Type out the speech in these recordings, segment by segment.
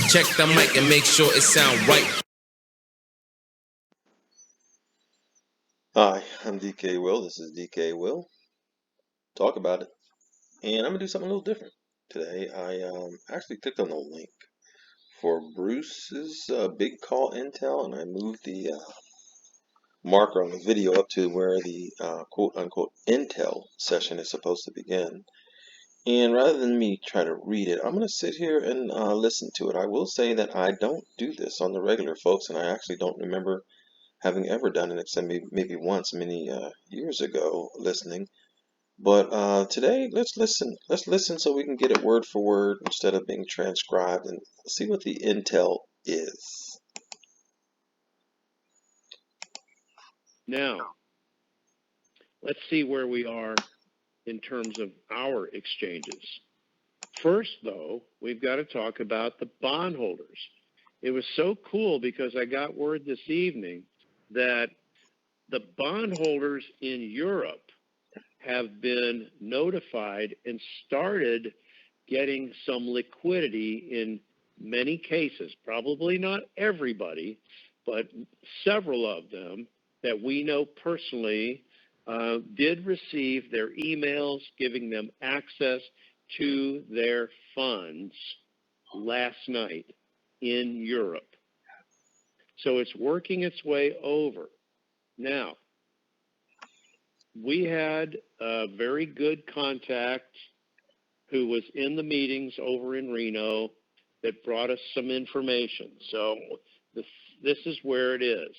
Check the mic and make sure it sound right. Hi, I'm DK Will. This is DK Will. Talk about it. And I'm going to do something a little different today. I actually clicked on the link for Bruce's big call intel, and I moved the marker on the video up to where the quote unquote intel session is supposed to begin. And rather than me try to read it, I'm going to sit here and listen to it. I will say that I don't do this on the regular, folks, and I actually don't remember having ever done it except maybe once many years ago listening. But today, let's listen. Let's listen so we can get it word for word instead of being transcribed and see what the intel is. Now, let's see where we are in terms of our exchanges. First, though, we've got to talk about the bondholders. It was so cool because I got word this evening that the bondholders in Europe have been notified and started getting some liquidity in many cases, probably not everybody, but several of them that we know personally did receive their emails giving them access to their funds last night in Europe. So it's working its way over. Now, we had a very good contact who was in the meetings over in Reno that brought us some information. So this is where it is.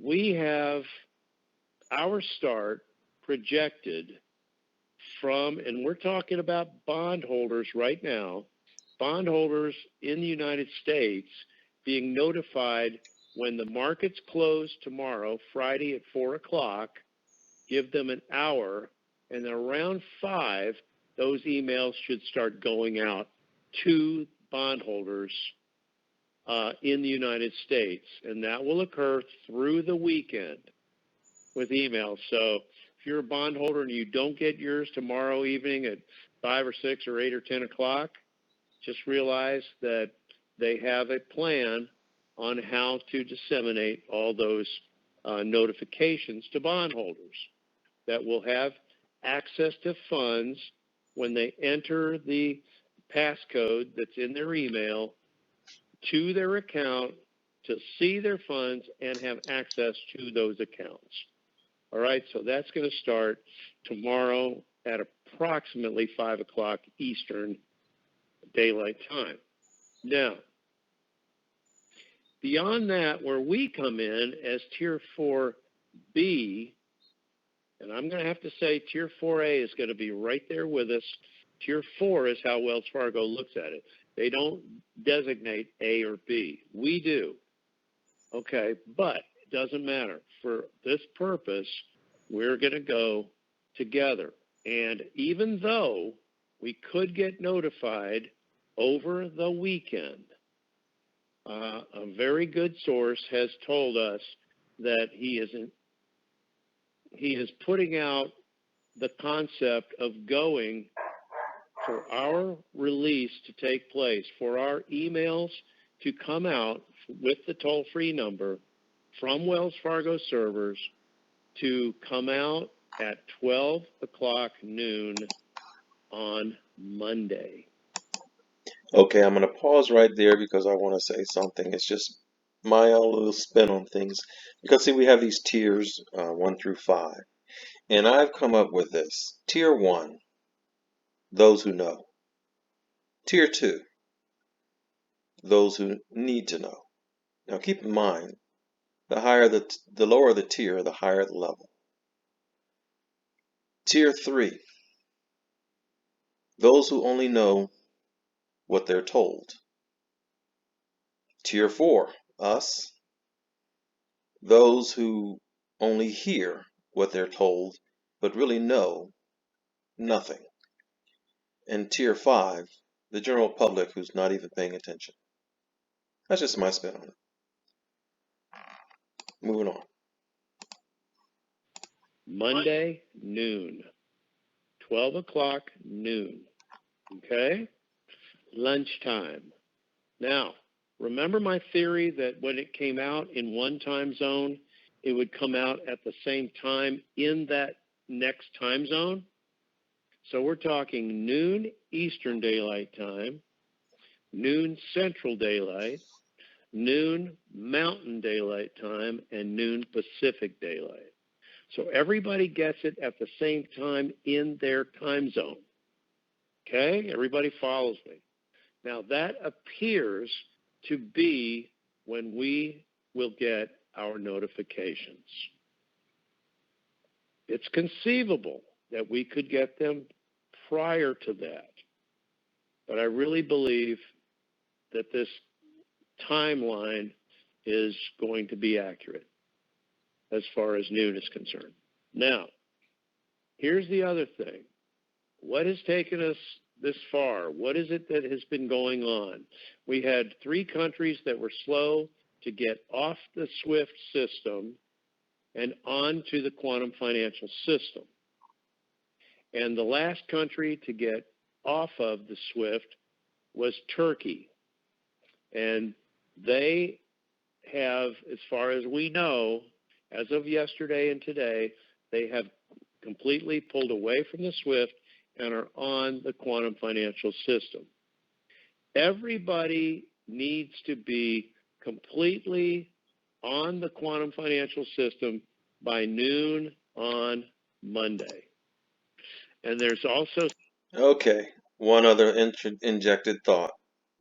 We have our start projected from, and we're talking about bondholders right now, bondholders in the United States being notified when the markets close tomorrow, Friday at 4 o'clock, give them an hour, and then around 5, those emails should start going out to bondholders in the United States, and that will occur through the weekend with emails. So if you're a bondholder and you don't get yours tomorrow evening at 5 or 6 or 8 or 10 o'clock, just realize that they have a plan on how to disseminate all those notifications to bondholders that will have access to funds when they enter the passcode that's in their email to their account to see their funds and have access to those accounts. All right, so that's going to start tomorrow at approximately 5 o'clock Eastern Daylight Time. Now, beyond that, where we come in as Tier 4B, and I'm going to have to say Tier 4A is going to be right there with us. Tier 4 is how Wells Fargo looks at it. They don't designate A or B. We do. Okay, but it doesn't matter. For this purpose, we're going to go together. And even though we could get notified over the weekend, a very good source has told us that he is putting out the concept of going for our release to take place, for our emails to come out with the toll-free number from Wells Fargo servers to come out at 12 o'clock noon on Monday. Okay, I'm going to pause right there because I want to say something. It's just my own little spin on things. Because, see, we have these tiers 1 through 5. And I've come up with this. Tier 1, those who know. Tier 2, those who need to know. Now, keep in mind, the lower the tier, the higher the level. Tier 3, those who only know what they're told. Tier 4, us, those who only hear what they're told, but really know nothing. And Tier 5, the general public who's not even paying attention. That's just my spin on it. Moving on. Monday, noon. 12 o'clock, noon. Okay? Lunchtime. Now, remember my theory that when it came out in one time zone, it would come out at the same time in that next time zone? So we're talking noon Eastern Daylight Time, noon Central Daylight, noon Mountain Daylight Time, and noon Pacific Daylight. So everybody gets it at the same time in their time zone. Okay? Everybody follows me. Now that appears to be when we will get our notifications. It's conceivable that we could get them prior to that. But I really believe that this timeline is going to be accurate as far as noon is concerned. Now, here's the other thing. What has taken us this far? What is it that has been going on? We had 3 countries that were slow to get off the SWIFT system and onto the quantum financial system. And the last country to get off of the SWIFT was Turkey. And they have, as far as we know, as of yesterday and today, they have completely pulled away from the SWIFT and are on the quantum financial system. Everybody needs to be completely on the quantum financial system by noon on Monday. And there's also... Okay, one other injected thought.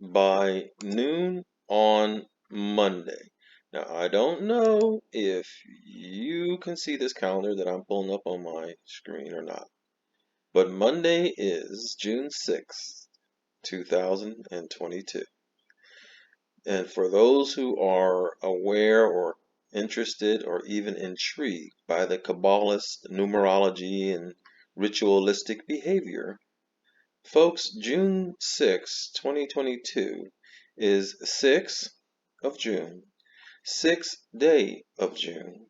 By noon on Monday. Now, I don't know if you can see this calendar that I'm pulling up on my screen or not, but Monday is June 6th, 2022. And for those who are aware or interested or even intrigued by the Kabbalist numerology and ritualistic behavior, folks, June 6, 2022 is 6th of June, 6th day of June,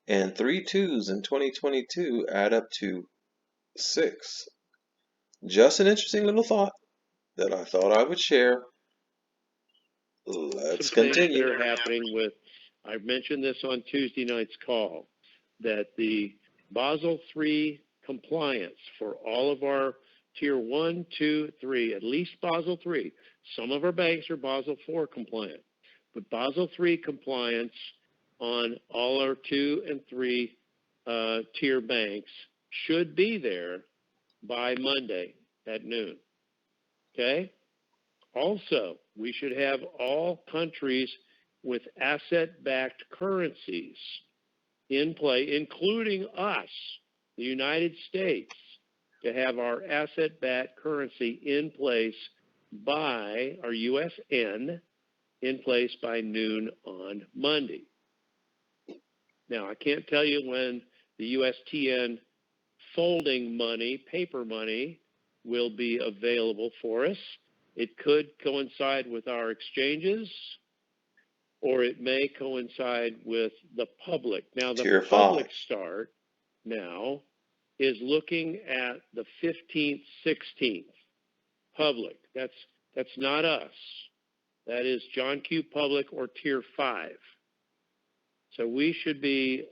and 3 2s in 2022 add up to 6. Just an interesting little thought that I thought I would share. Let's some things continue. that are happening with, I mentioned this on Tuesday night's call, that the Basel III compliance for all of our Tier 1, 2, 3, at least Basel III. Some of our banks are Basel IV compliant, but Basel III compliance on all our 2 and 3 tier banks should be there by Monday at noon. Okay? Also, we should have all countries with asset-backed currencies in play, including us, the United States, to have our asset-backed currency in place by, our USN, in place by noon on Monday. Now, I can't tell you when the USTN folding money, paper money, will be available for us. It could coincide with our exchanges, or it may coincide with the public. Now, the Tier public 5. start now is looking at the 15th, 16th. Public. That's not us. That is John Q. Public or Tier 5. So we should be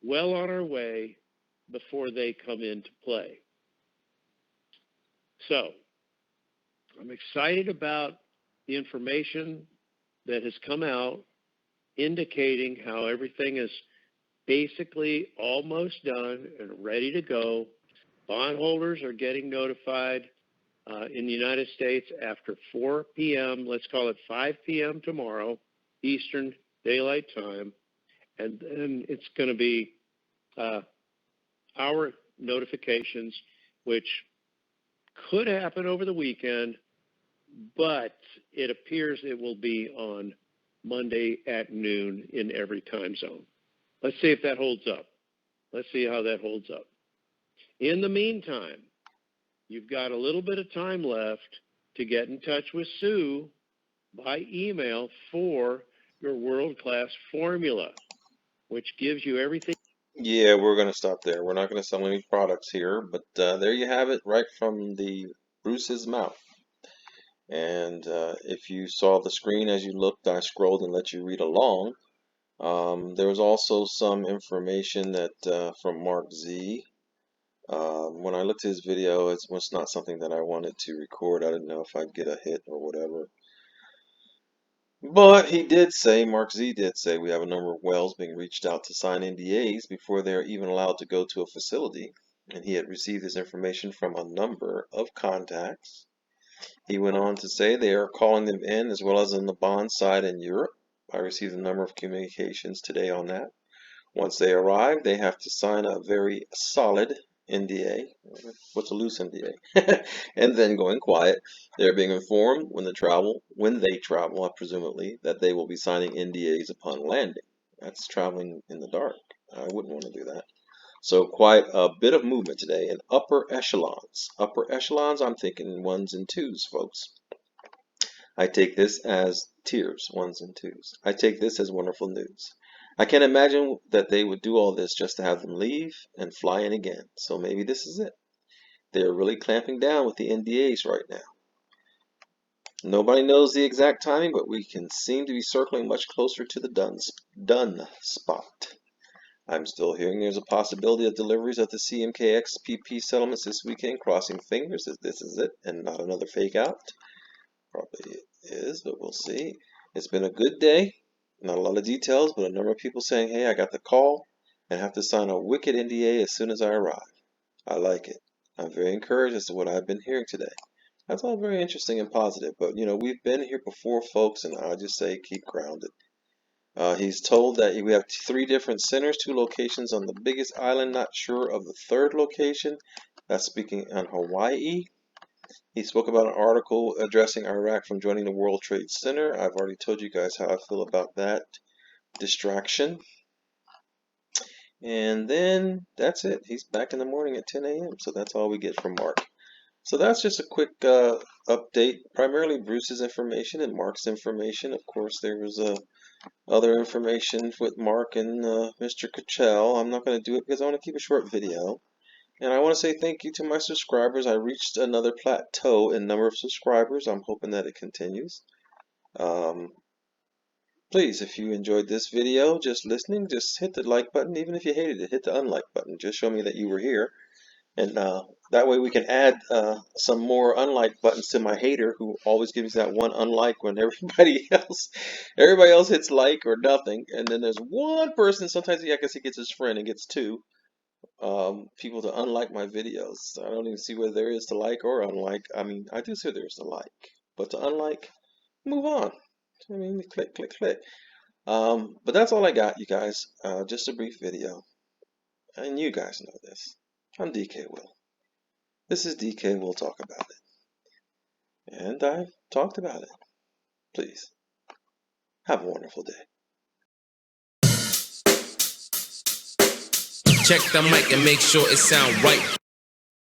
well on our way before they come into play. So I'm excited about the information that has come out indicating how everything is basically almost done and ready to go. Bondholders are getting notified in the United States after 4 p.m., let's call it 5 p.m. tomorrow, Eastern Daylight Time. And then it's going to be our notifications, which could happen over the weekend, but it appears it will be on Monday at noon in every time zone. Let's see if that holds up. Let's see how that holds up. In the meantime, you've got a little bit of time left to get in touch with Sue by email for your world-class formula, which gives you everything. Yeah, we're going to stop there. We're not going to sell any products here, but there you have it right from the Bruce's mouth. And if you saw the screen as you looked, I scrolled and let you read along. There was also some information that from MarkZ. When I looked at his video, it was not something that I wanted to record. I didn't know if I'd get a hit or whatever. But he did say, MarkZ did say, we have a number of whales being reached out to sign NDAs before they are even allowed to go to a facility. And he had received this information from a number of contacts. He went on to say they are calling them in as well as on the bond side in Europe. I received a number of communications today on that. Once they arrive, they have to sign a very solid NDA. What's a loose NDA? And then going quiet. They're being informed when they travel, presumably, that they will be signing NDAs upon landing. That's traveling in the dark. I wouldn't want to do that. So quite a bit of movement today in upper echelons. Upper echelons, I'm thinking ones and twos, folks. I take this as tiers, ones and twos. I take this as wonderful news. I can't imagine that they would do all this just to have them leave and fly in again. So maybe this is it. They're really clamping down with the NDAs right now. Nobody knows the exact timing, but we can seem to be circling much closer to the done spot. I'm still hearing there's a possibility of deliveries of the CMKX-PP settlements this weekend, crossing fingers that this is it and not another fake out. Probably it is, but we'll see. It's been a good day. Not a lot of details, but a number of people saying, hey, I got the call and have to sign a wicked NDA as soon as I arrive. I like it. I'm very encouraged as to what I've been hearing today. That's all very interesting and positive, but we've been here before, folks, and I just say keep grounded. He's told that we have 3 different centers, 2 locations on the biggest island, not sure of the 3rd location. That's speaking on Hawaii. He spoke about an article addressing Iraq from joining the World Trade Center. I've already told you guys how I feel about that distraction. And then that's it. He's back in the morning at 10 a.m. So that's all we get from Mark. So that's just a quick update, primarily Bruce's information and Mark's information. Of course, there was other information with Mark and Mr. Cachell. I'm not going to do it because I want to keep a short video. And I want to say thank you to my subscribers. I reached another plateau in number of subscribers. I'm hoping that it continues. Please, if you enjoyed this video, just listening, just hit the like button. Even if you hated it, hit the unlike button. Just show me that you were here. And that way we can add some more unlike buttons to my hater who always gives that one unlike when everybody else hits like or nothing. And then there's one person, sometimes I guess he gets his friend and gets 2 people to unlike my videos. I don't even see whether there is to like or unlike. I mean, I do see there's to like, but to unlike, move on. I mean, click, click, click. But that's all I got, you guys. Just a brief video. And you guys know this. I'm DK Will. This is DK Will Talk About It. And I've talked about it. Please, have a wonderful day. Check the mic and make sure it sound right.